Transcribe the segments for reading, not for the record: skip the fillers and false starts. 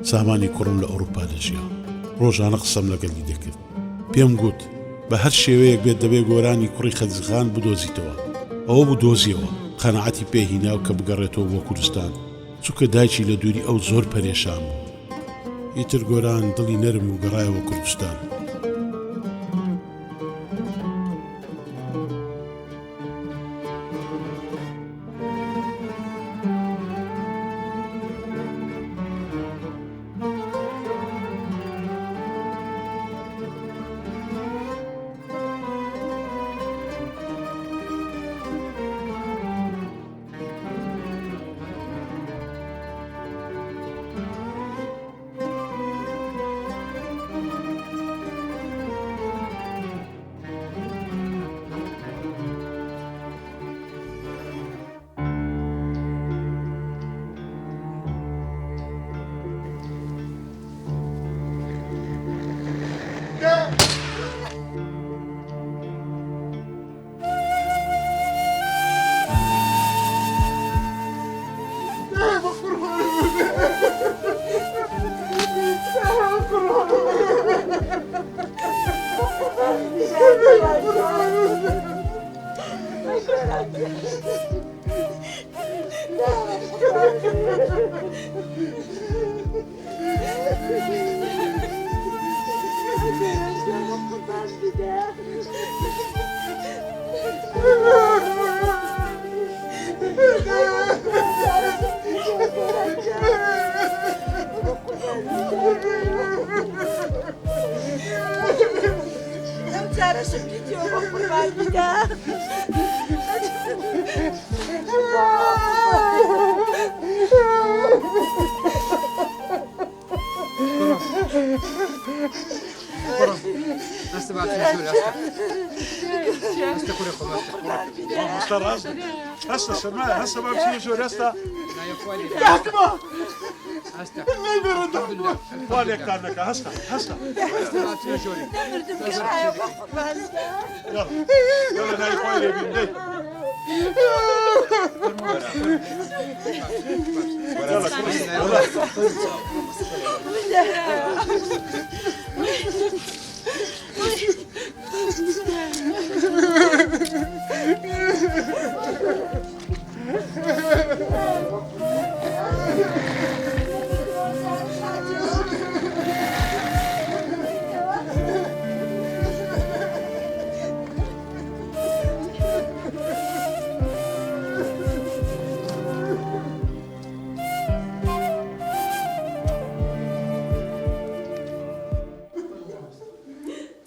سامانی کوڕم لە ئەوروپا دەژیا ڕۆژانە قسەم لەگەڵی دەکرد پێم گوت بە هەر شێوەیەک بێت دەبێ گۆرانی کوڕی خەزیخان بدۆزیتەوە ئەوە بوو دۆزیەوە قەنەعەتی پێهیناو کە بگەڕێتەوە بۆ کوردستان چونکە دایکی لە دووری ئەو زۆر پەرێشان بوو ئیتر گۆران دڵی نەرم و گەڕایەوە کوردستان هسه سمع هسه ما بصير شو هسه لا يا اخواني يا كبا هسه الله يبرد والك كانك هسه ما بصير شو يلا يلا ناي خوالي بيدي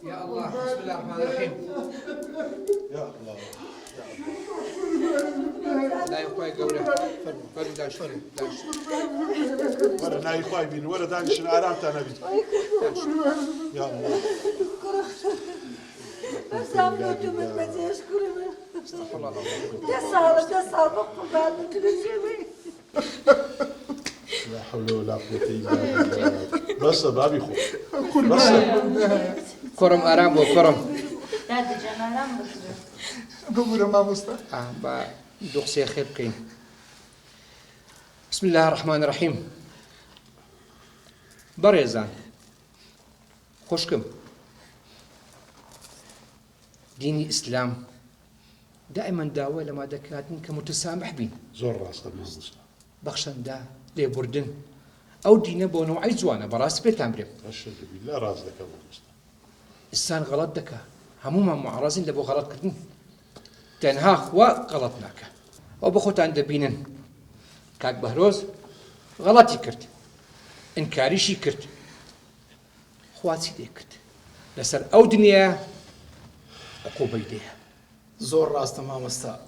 يا الله بسم الله الرحمن الرحيم يا الله لا يا اخوي قوله فرد داش ولا ناي خوي بين ولا دانش الارام تاع نبي يا الله استغفر الله لا حول ولا قوة إلا بالله بس بابي خو بس كرم ارام وكرم بقول ما مصطفى با دوقسي خير بكين بسم الله الرحمن الرحيم بريزان خوشكم ديني إسلام دائما داوى لما دكاتن كمتسامح بين زور راس ما مصطفى بخشن دا لي بردن أو دينا بو نوعي زوانا براس بيت أمري أشهد بالله راس ذاك أبو مصطفى السان غلط دكا هموما معرضين لبو غلط كردن تنها وغلطناك وبخوت عند بينن كاك بهروز غلطي كرت انكاري شي كرت خواتي دي كرت لسر أو دنيا عقوبة يديها زور راس تمام استا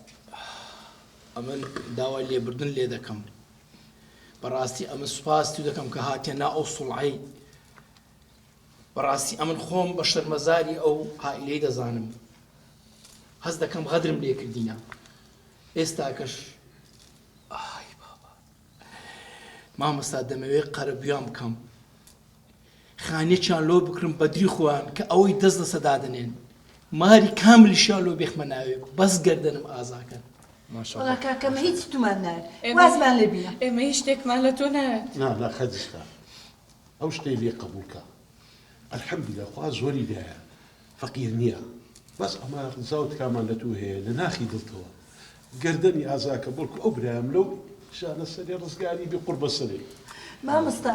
امن داوا لي بردن لي دكم براستي امن سپاس تو دكم كهاتنا اوصل عي براستي امن خوم بشر مزاري او عائلي دزانم هز دكم غدرم لي كردينا استاكش اي بابا ما مستدموي قرب يوم كم خاني چان لو بكرم بدري خوان كاوي دز سدادنين ماري كامل شالو بيخمناويك بس قردنم آزاكن ما شاء والله الله كاكا ما هيك تومنار وازمان لبينا ما هيشتك مالتونا لا خدشتا ئەو شتەی لێ قبولکە الحەمدولillah خوا زۆری دایە فەقیر نییە بەس ئەمە زاوت کامان لە تو هەیە لە ناخی دڵتەوە گەردەنی ئازاکە بڵکو ئەو برام لەو شانە سەری ڕزگاری بێ قوربە سەرێ مامۆستا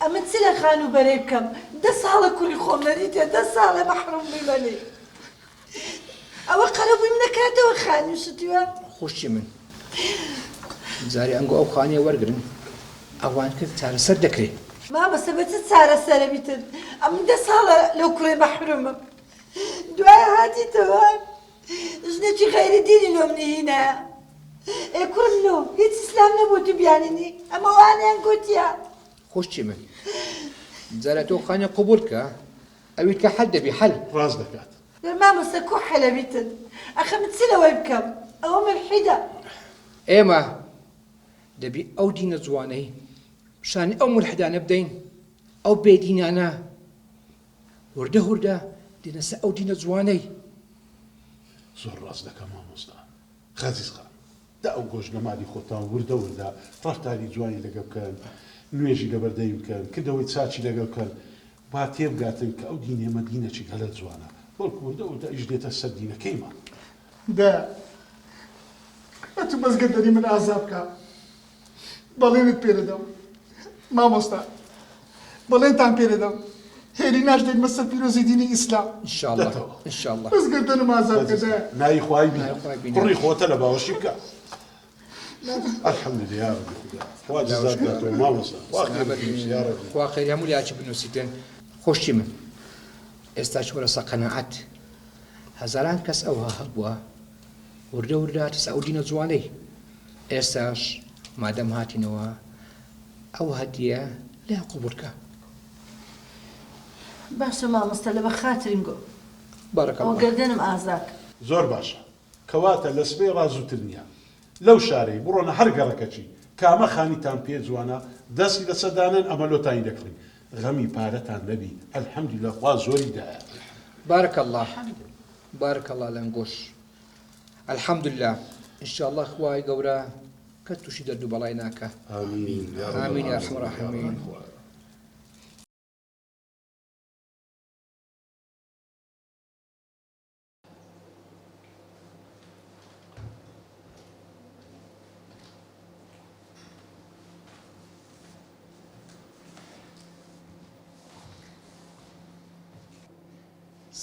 ئەمە چ لە خان و بەرێ بکەم 10 ساڵە کوڕی خۆم نەدیتێ 10 ساڵە مەحروم بمەنێ ئەوە قەرەبوویم نەکاتەوە خانی شتیوە خۆشی من جاری ئەنگۆ ئەو خانیە وەرگرن ئەوان کرد چارەسەر دەکرێت مامۆستا بە چ چارەسەرە بیتن ئەم 10 ساڵە لەو کوڕێ مەحرومم دوای هاتیتەوە ژنێکی غەیری دینی لۆم نهینە ئێ کوڕم لۆ هیچ ئیسلام نەبوو تو بیانینی ئەمە وانیان گوتیە خۆشی من جارە تۆ خانیە قبول کە ئەویت کە حەل دەبی حەل ڕاز دەکات مامۆستا کوو حەلە بیتن ئەخە من چ لەوەی بکەم ئەوە ملحیدە ئێمە دەبی ئەو دینە جوانەی شانی ئەو ملحدانە بدەین ئەو بێدینانە وردە هوردە دێنە سەر ئەو دینە جوانەی زۆر ڕاست دەکە مامۆستا خەزیز خان دا ئەو گۆژ لە مالی خۆتان وردە وردە ڕەفتاری جوانی لەگە بکەن نوێژی لەبەردەی بکەن کردەوەی چاچی لەگە بکەن با تێبگاتن کە ئەو دینێمە دینەکی گەلە جوانە بەڵکو وردە وردە ئیش دێتە سەر دینەکەیمان دا ئەتو بەزگەردەری من ئازا بکە بەڵێنت پێدەدەم مامۆستا بەڵێنتان پێدەدەم هێری ناشدەین مەسەر پیرۆزی دینی ئیسلام ئینشاءالله ئینشاءالله بەزگەردەنم ئازا بکە دا نایی خوای نایی خوای بینە بینە. کوڕی خۆتە لە باوەشی بکە الحەمدولillah یا ربی خدا خوا جزاک داتەوە مامۆستا خوا خێر بکەیت یا ربی خوا خێری هەموو لاچی بنووسیتن خۆشی من ئێستاش وەرەسە قەنەعەت هەزاران کەس ئەوها هەبووە وردە وردە هاتیسە ئەو دینە جوانەی ئێستاش مادەم هاتینەوە ئەو هەدیە لێ قوبولکە باشە مامۆستا لە بە خاترینگۆ بارەکە ئەو گەردەنم ئازاکە زۆر باشە کەواتە لە سبەی ڕازووتر نییە لەو شارەی بڕۆنە هەر گەڕەکەچی کامە خانیتان پێ جوانە دەستی لەسەردانن ئەمەلۆتانی دەکڕین غەمی پارەتان نەبی الحەمدولillah خوا زۆری دایە بارك الله بارك الله لەنگۆش الحەمدولillah ئینشاءالله خوای گەورە کە تووشی دەردوو بەڵای ناکە آمین آمین یا ئەرحەمە الراحیمین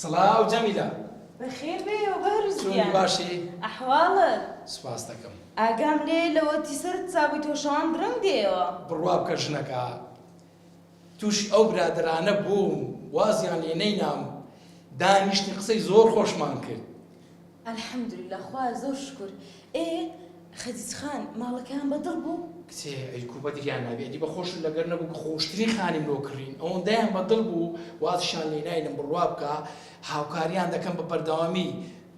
سڵاو جەمیلە بەخێر بێ و بەهروزیان چۆن باشی ئەحواڵت سوپاس دەکەم ئاگام لێ لەوە تیسەرت چاوی تۆشەوان درەنگ دێەوە بڕوا بکە ژنەکە تووشی ئەو برادرانە بووم وازیان لێ نەینام دانیشتنی قسەی زۆر خۆشمان کرد ئەلحەمدولillah خوا زۆر شکر ئێ خەدیج خان ماڵەکەیان بەدڵ بوو کتێ ئەیکو بەدریان نابێتی بە خۆش لەگەر نەبوو کە خۆشترین خانیم لۆ کڕین ئەوەندەیان بەدڵ بوو وازشان لێ ناینم بڕوا بکە هاوکاریان دەکەم بە بەردەوامی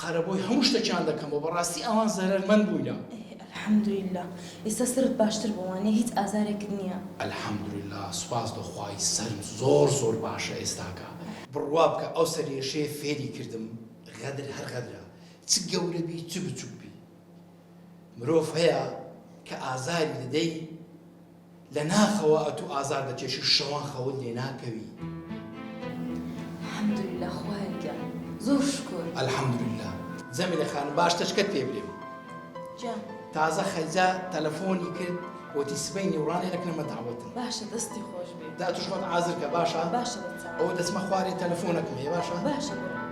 قەرەبۆی هەموو شتێکیان دەکەم و بەڕاستی ئەوان زەرەرمەند بووینە ئەلحەمدولillah ئێستا سرت باشتر بووانێ هیچ ئازارێکت نییە ئەلحەمدولillah سوپاس دەخوای سەرم زۆر زۆر باشە ئێستاکە بڕوا بکە ئەو سەرێشەیە فێری کردم غەدر هەر غەدرە چ گەورە بی چ بچوک بی مرۆڤ هەیە کە ئازاری دەدەی لە ناخەوە ئەتوو ئازار دەچێشی شەوان خەوت لێ ناکەوی الحەمدولillah خوایەکە زۆر شکر ئەلحەمدولillah جەمیلە خانم باش تەشکەت پێ بڵێم جان تازە خەجا تەلەفۆنی کرد وتی سبەی نیوڕانێ دەکەنەمە داوەتن باشە دەستی خۆش بێ دا توش خۆت عازر کە باشە باشە بەچاو ئەوە دەچمە خوارێ تەلەفۆنەکەم هەیە باشە باشە بڕۆ